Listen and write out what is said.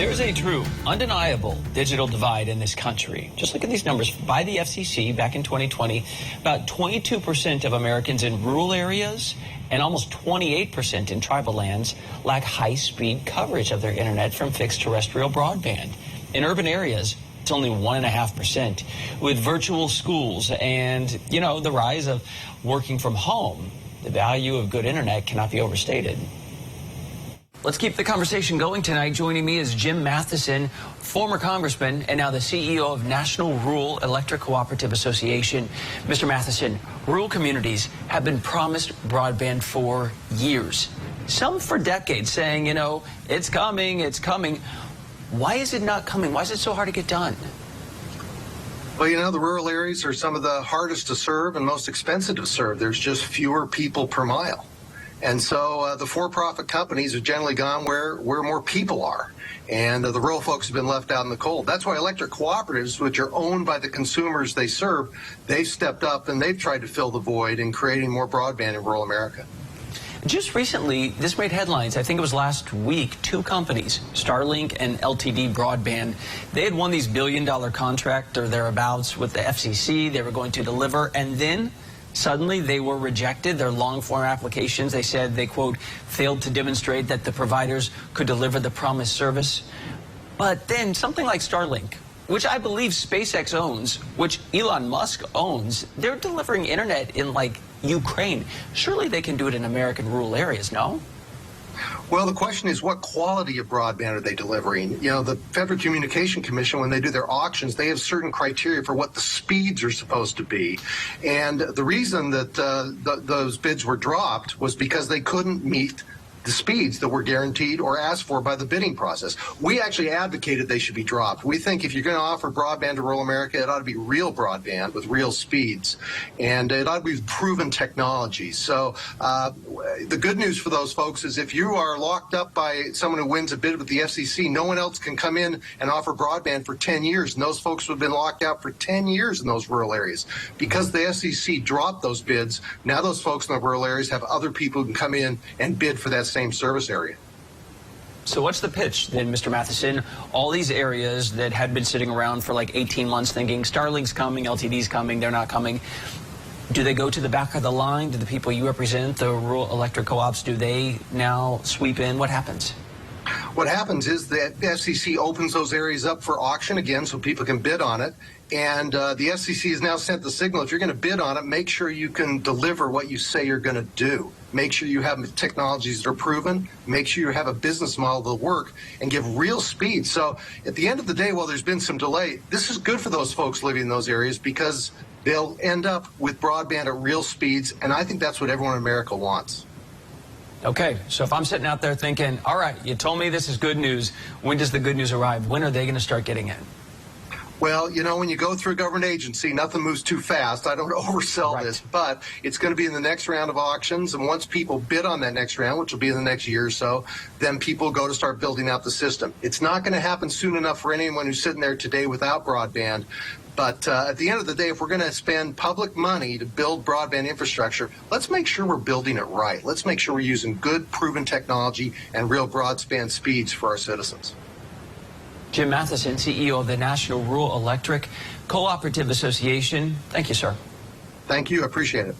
There's a true, undeniable digital divide in this country. Just look at these numbers. By the FCC back in 2020, about 22% of Americans in rural areas and almost 28% in tribal lands lack high-speed coverage of their internet from fixed terrestrial broadband. In urban areas, it's only 1.5%. With virtual schools and, the rise of working from home, the value of good internet cannot be overstated. Let's keep the conversation going tonight. Joining me is Jim Matheson, former congressman and now the CEO of National Rural Electric Cooperative Association. Mr. Matheson, rural communities have been promised broadband for years, some for decades, saying, it's coming, it's coming. Why is it not coming? Why is it so hard to get done? Well, the rural areas are some of the hardest to serve and most expensive to serve. There's just fewer people per mile. And so the for-profit companies have generally gone where more people are. And the rural folks have been left out in the cold. That's why electric cooperatives, which are owned by the consumers they serve, they've stepped up and they've tried to fill the void in creating more broadband in rural America. Just recently, this made headlines. I think it was last week. Two companies, Starlink and LTD Broadband, they had won these billion-dollar contract or thereabouts with the FCC. They were going to deliver, and then suddenly they were rejected. Their long-form applications, they said they, quote, failed to demonstrate that the providers could deliver the promised service. But then something like Starlink, which I believe SpaceX owns, which Elon Musk owns, they're delivering internet in, Ukraine. Surely they can do it in American rural areas, no? Well, the question is, what quality of broadband are they delivering? The Federal Communication Commission, when they do their auctions, they have certain criteria for what the speeds are supposed to be. And the reason that those bids were dropped was because they couldn't meet the speeds that were guaranteed or asked for by the bidding process. We actually advocated they should be dropped. We think if you're going to offer broadband to rural America, it ought to be real broadband with real speeds, and it ought to be proven technology. So the good news for those folks is if you are locked up by someone who wins a bid with the FCC, no one else can come in and offer broadband for 10 years, and those folks have been locked out for 10 years in those rural areas. Because the FCC dropped those bids, now those folks in the rural areas have other people who can come in and bid for that same service area. So what's the pitch then, Mr. Matheson? All these areas that had been sitting around for 18 months thinking Starlink's coming, LTD's coming, they're not coming. Do they go to the back of the line? Do the people you represent, the rural electric co-ops, do they now sweep in? What happens? What happens is that the FCC opens those areas up for auction again so people can bid on it. And the FCC has now sent the signal, if you're going to bid on it, make sure you can deliver what you say you're going to do. Make sure you have technologies that are proven. Make sure you have a business model that'll work and give real speed. So at the end of the day, while there's been some delay, this is good for those folks living in those areas because they'll end up with broadband at real speeds. And I think that's what everyone in America wants. Okay, so if I'm sitting out there thinking, all right, you told me this is good news. When does the good news arrive? When are they going to start getting it? Well, when you go through a government agency, nothing moves too fast. I don't oversell this, but it's going to be in the next round of auctions. And once people bid on that next round, which will be in the next year or so, then people go to start building out the system. It's not going to happen soon enough for anyone who's sitting there today without broadband. But at the end of the day, if we're going to spend public money to build broadband infrastructure, let's make sure we're building it right. Let's make sure we're using good, proven technology and real broadband speeds for our citizens. Jim Matheson, CEO of the National Rural Electric Cooperative Association. Thank you, sir. Thank you. I appreciate it.